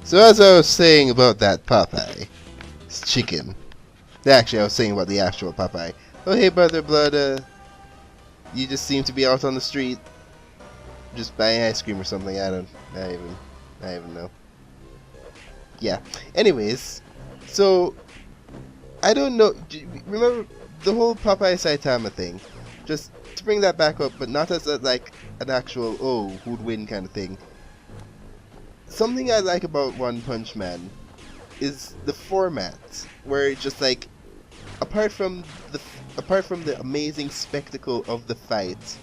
So as I was saying about that Popeye, it's chicken. Actually, I was saying about the actual Popeye. Oh hey, Brother Blood, you just seem to be out on the street, just buying ice cream or something. I even know. Yeah. Anyways, so I don't know. Remember the whole Popeye Saitama thing? Just to bring that back up, but not as like an actual who'd win kind of thing. Something I like about One Punch Man is the format, where it's just like apart from the amazing spectacle of the fight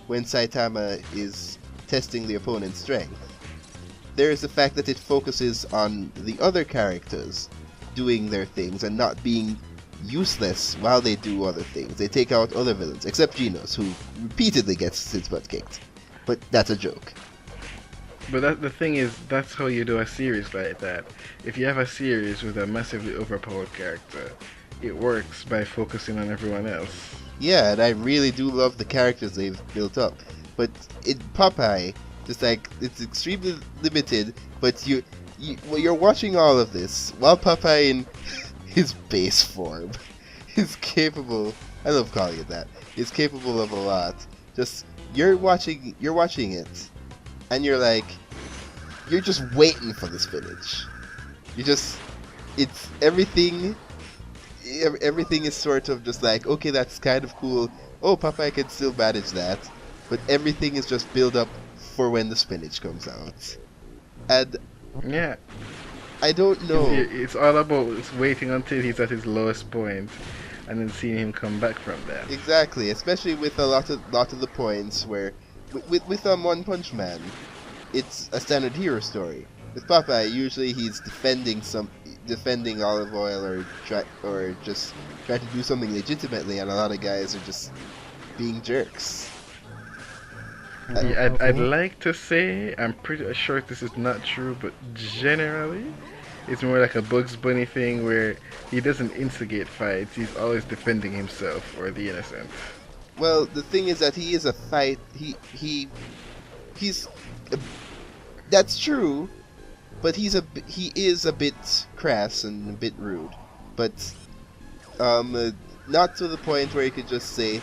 when Saitama is testing the opponent's strength, there is the fact that it focuses on the other characters doing their things and not being useless while they do other things. They take out other villains, except Genos, who repeatedly gets his butt kicked. But that's a joke. But the thing is, that's how you do a series like that. If you have a series with a massively overpowered character, it works by focusing on everyone else. Yeah, and I really do love the characters they've built up. But in Popeye, just like, it's extremely limited, but you're watching all of this while Popeye in his base form is capable, I love calling it that, is capable of a lot. Just, you're watching it, and you're like, you're just waiting for this finish. It's everything is sort of just like, okay, that's kind of cool. Oh, Popeye can still manage that. But everything is just build up for when the spinach comes out. And yeah, I don't know. It's all about waiting until he's at his lowest point, and then seeing him come back from that. Exactly, especially with a lot of the points where, with One Punch Man, it's a standard hero story. With Popeye, usually he's defending Olive Oil or just trying to do something legitimately, and a lot of guys are just being jerks. I'd like to say, I'm pretty sure this is not true, but generally, it's more like a Bugs Bunny thing where he doesn't instigate fights, he's always defending himself or the innocent. Well, the thing is that he is a fight, that's true, but he is a bit crass and a bit rude, but not to the point where you could just say,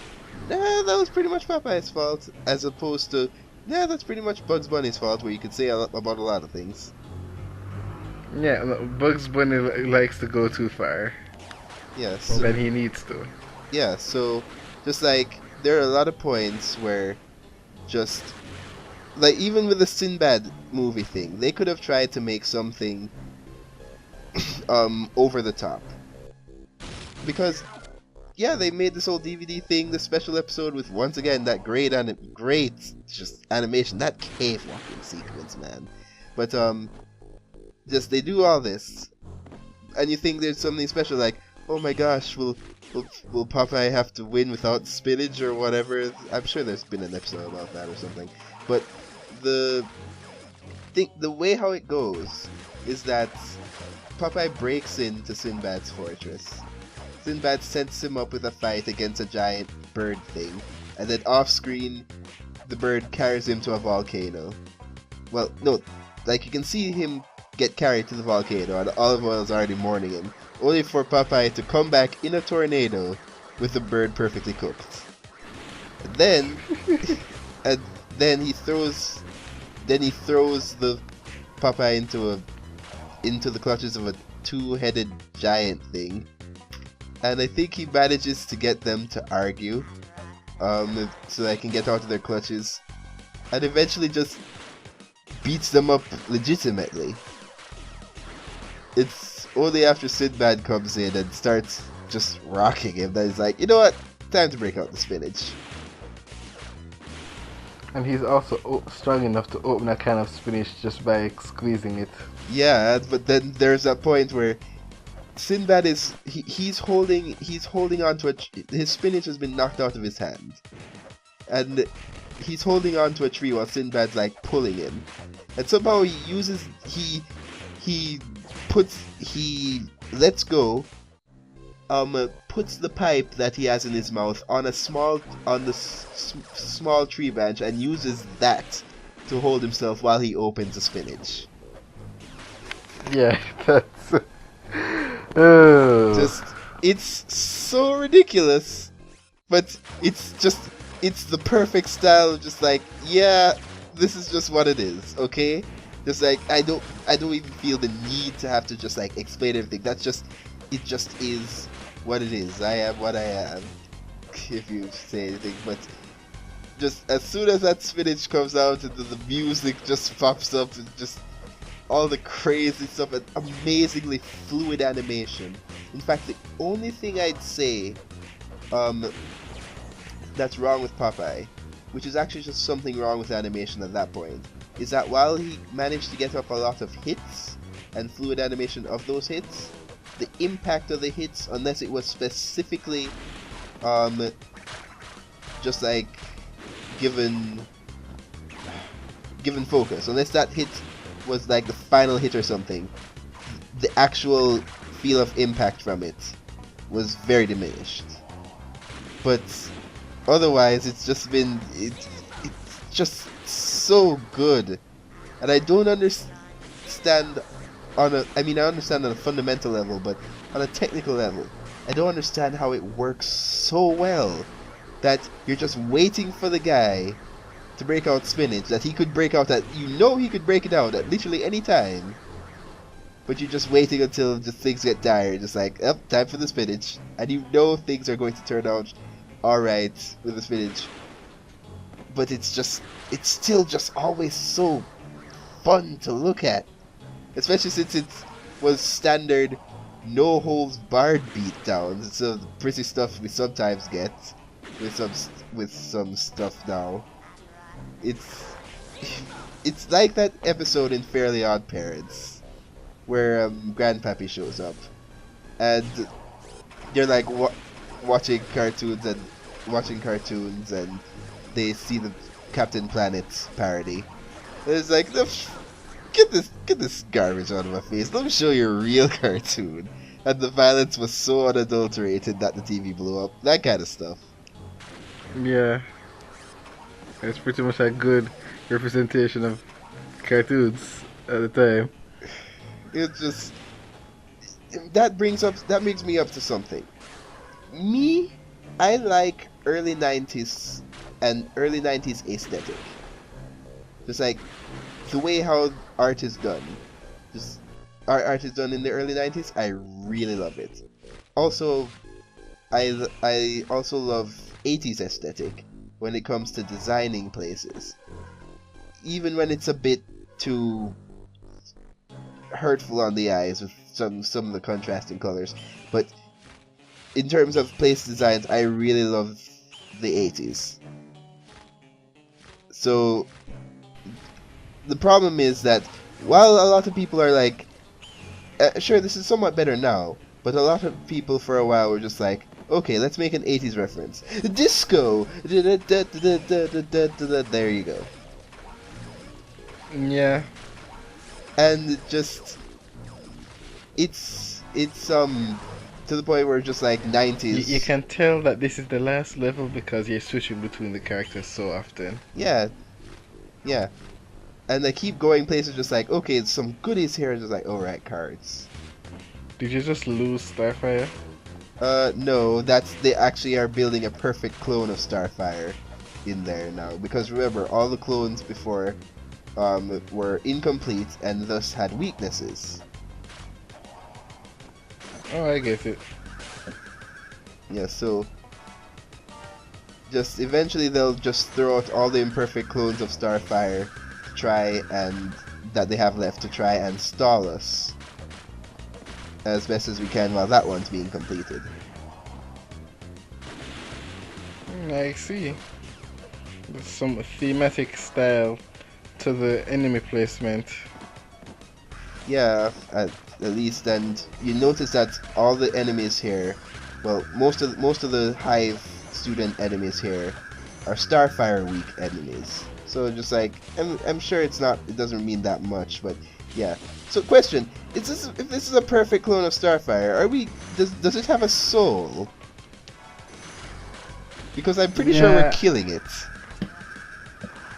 nah, that was pretty much Popeye's fault, as opposed to, nah, that's pretty much Bugs Bunny's fault, where you could say about a lot of things. Yeah, Bugs Bunny likes to go too far. Yes. Yeah, than he needs to. Yeah, so, just like, there are a lot of points where, just, like, even with the Sinbad movie thing, they could have tried to make something, over the top. Because, yeah, they made this whole DVD thing, this special episode with, once again, that great just animation, that cave walking sequence, man. But, just, they do all this, and you think there's something special, like, oh my gosh, will Popeye have to win without spinach or whatever? I'm sure there's been an episode about that or something. But, the way how it goes is that Popeye breaks into Sinbad's fortress. Sinbad sets him up with a fight against a giant bird thing, and then off-screen, the bird carries him to a volcano. Well, no, like, you can see him get carried to the volcano, and Olive Oil's already mourning him, only for Popeye to come back in a tornado with the bird perfectly cooked. And then he throws the Popeye into the clutches of a two-headed giant thing. And I think he manages to get them to argue, so they can get out of their clutches, and eventually just beats them up legitimately. It's only after Sinbad comes in and starts just rocking him that he's like, you know what, time to break out the spinach. And he's also strong enough to open a can of spinach just by squeezing it. Yeah, but then there's that point where Sinbad is he's holding on to his spinach has been knocked out of his hand, and he's holding on to a tree while Sinbad's like pulling him, and somehow he lets go, puts the pipe that he has in his mouth on the small tree branch and uses that to hold himself while he opens the spinach. Yeah, that's. Oh. Just, it's so ridiculous, but it's the perfect style. Just like, yeah, this is just what it is, okay? Just like I don't even feel the need to have to just like explain everything. That's just, it just is what it is. I am what I am. If you say anything, but just as soon as that spinach comes out and the music just pops up and just all the crazy stuff and amazingly fluid animation. In fact, the only thing I'd say that's wrong with Popeye, which is actually just something wrong with animation at that point, is that while he managed to get up a lot of hits and fluid animation of those hits, the impact of the hits, unless it was specifically just like given focus, unless that hit was like the final hit or something, the actual feel of impact from it was very diminished. But otherwise, it's just been it's just so good, and I don't understand on a. I mean, I understand on a fundamental level, but on a technical level, I don't understand how it works so well that you're just waiting for the guy to break out spinach that he could break out at, you know, he could break it out at literally any time, but you're just waiting until just things get dire, just like, up, time for the spinach, and you know things are going to turn out alright with the spinach, but it's still just always so fun to look at, especially since it was standard no holds barred beatdowns. It's the pretty stuff we sometimes get with some stuff now. It's like that episode in Fairly Odd Parents where Grandpappy shows up and they're like watching cartoons and they see the Captain Planet parody. And it's like, get this garbage out of my face. Let me show you a real cartoon. And the violence was so unadulterated that the TV blew up. That kind of stuff. Yeah. It's pretty much a good representation of cartoons at the time. It just that brings me up to something. Me, I like early 90s and early 90s aesthetic. Just like the way how art is done. Just art is done in the early 90s. I really love it. Also, I also love 80s aesthetic when it comes to designing places. Even when it's a bit too hurtful on the eyes with some of the contrasting colors, but in terms of place designs, I really love the 80s. So the problem is that while a lot of people are like, sure, this is somewhat better now, but a lot of people for a while were just like, okay, let's make an 80s reference. Disco! There you go. Yeah. And just it's to the point where just like 90s. You can tell that this is the last level because you're switching between the characters so often. Yeah. And they keep going places just like, okay, some goodies here, and just like, alright, cards. Did you just lose Starfire? No, they actually are building a perfect clone of Starfire in there now. Because remember, all the clones before were incomplete and thus had weaknesses. Oh, I get it. Yeah, so just eventually they'll just throw out all the imperfect clones of Starfire to try and that they have left to try and stall us as best as we can while that one's being completed. I see. There's some thematic style to the enemy placement. Yeah, at least, and you notice that all the enemies here, well, most of the Hive student enemies here are Starfire weak enemies. So just like, I'm sure it doesn't mean that much, but yeah. So question, if this is a perfect clone of Starfire, does it have a soul? Because I'm pretty sure we're killing it.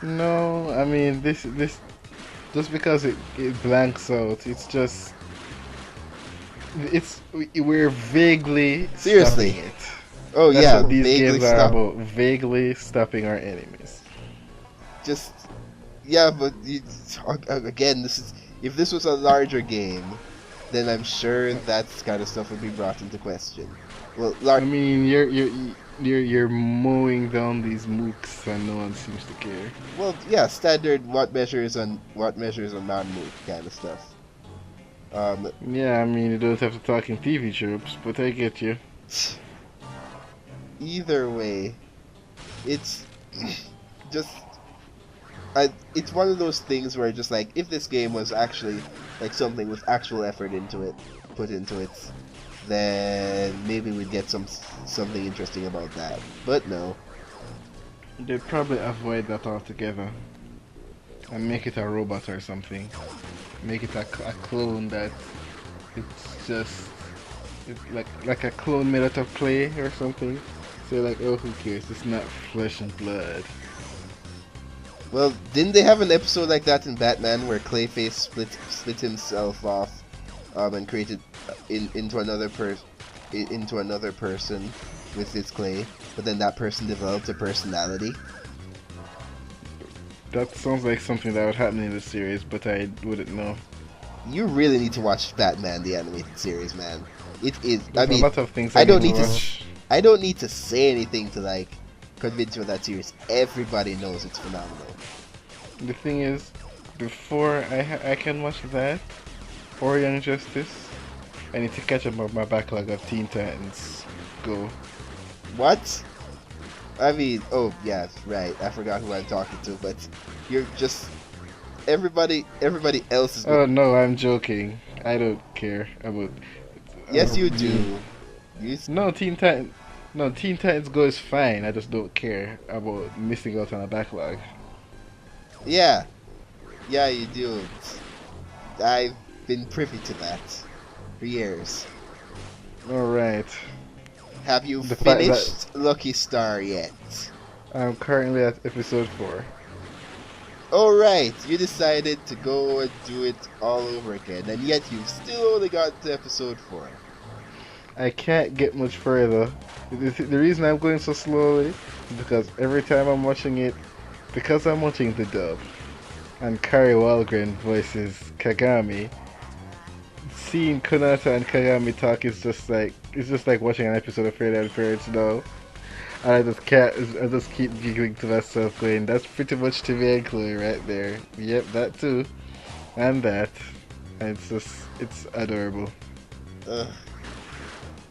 No, I mean just because it blanks out, we're vaguely Seriously. stopping it. Oh That's yeah, what these vaguely games are stop. about, vaguely stopping our enemies. Just yeah, but again, this is if this was a larger game, then I'm sure that kind of stuff would be brought into question. Well, I mean, you're mowing down these mooks and no one seems to care. yeah, standard what measures and non-move kind of stuff. Um, Yeah, I mean, you don't have to talk in TV tropes, but I get you. either way, it's just it's one of those things where just like if this game was actually like something with actual effort put into it, then maybe we'd get something interesting about that. But no. They'd probably avoid that altogether and make it a robot or something. Make it a clone that it's just like a clone made out of clay or something. So like, oh, who cares? It's not flesh and blood. Well, didn't they have an episode like that in Batman where Clayface split himself off, and created into another person with his clay, but then that person developed a personality? That sounds like something that would happen in the series, but I wouldn't know. You really need to watch Batman the animated series, man. It is. There's I mean, a lot of things I I don't need need to to. watch. I don't need to say anything to like convince you of that series. Everybody knows it's phenomenal. The thing is, before I can watch that or Young Justice, I need to catch up on my backlog of Teen Titans Go. What? I mean, oh yeah, right. I forgot who I'm talking to, but you're just everybody else is. Oh no, I'm joking. I don't care about. Yes, you do. You No, Teen Titans Go is fine. I just don't care about missing out on a backlog. yeah, yeah, you do. I've been privy to that for years. All right. Have you The fact that finished Lucky Star yet? I'm currently at episode 4. Alright, you decided to go and do it all over again, and yet you've still only got to episode 4. I can't get much further. The reason I'm going so slowly is because every time I'm watching it, because I'm watching the dub, and Kari Walgren voices Kagami, seeing Konata and Kagami talk is just like watching an episode of Fairly Odd Parents now. And I just keep giggling to myself going, that's pretty much Timmy and Chloe right there. Yep, that too. And that. And it's adorable. I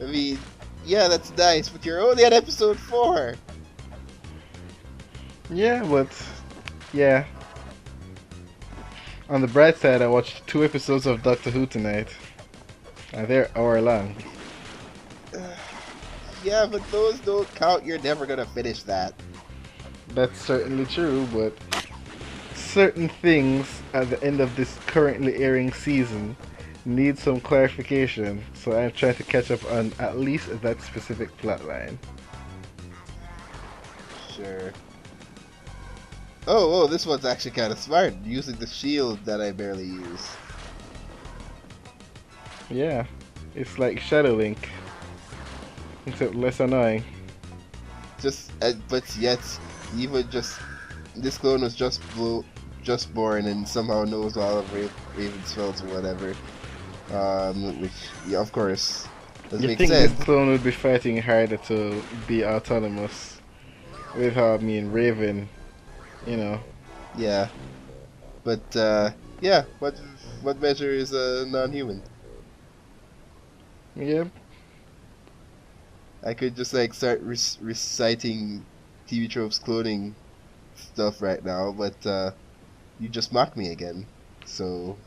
mean, yeah, that's nice, but you're only at episode 4. Yeah, but yeah. On the bright side, I watched 2 episodes of Doctor Who tonight. And they're hour long. Yeah, but those don't count. You're never gonna finish that. That's certainly true, but certain things at the end of this currently airing season need some clarification, so I'm trying to catch up on at least that specific plotline. Sure. Oh, this one's actually kind of smart, using the shield that I barely use. Yeah, it's like Shadow Link, except less annoying. But yet, even just this clone was just born and somehow knows all of Raven's spells or whatever. Which, yeah, of course, doesn't You make think sense. this clone would be fighting harder to be autonomous? With how, I mean, Raven, you know. Yeah, but yeah, what measure is a non-human? Yep. I could just like start reciting TV tropes cloning stuff right now, but you just mocked me again. So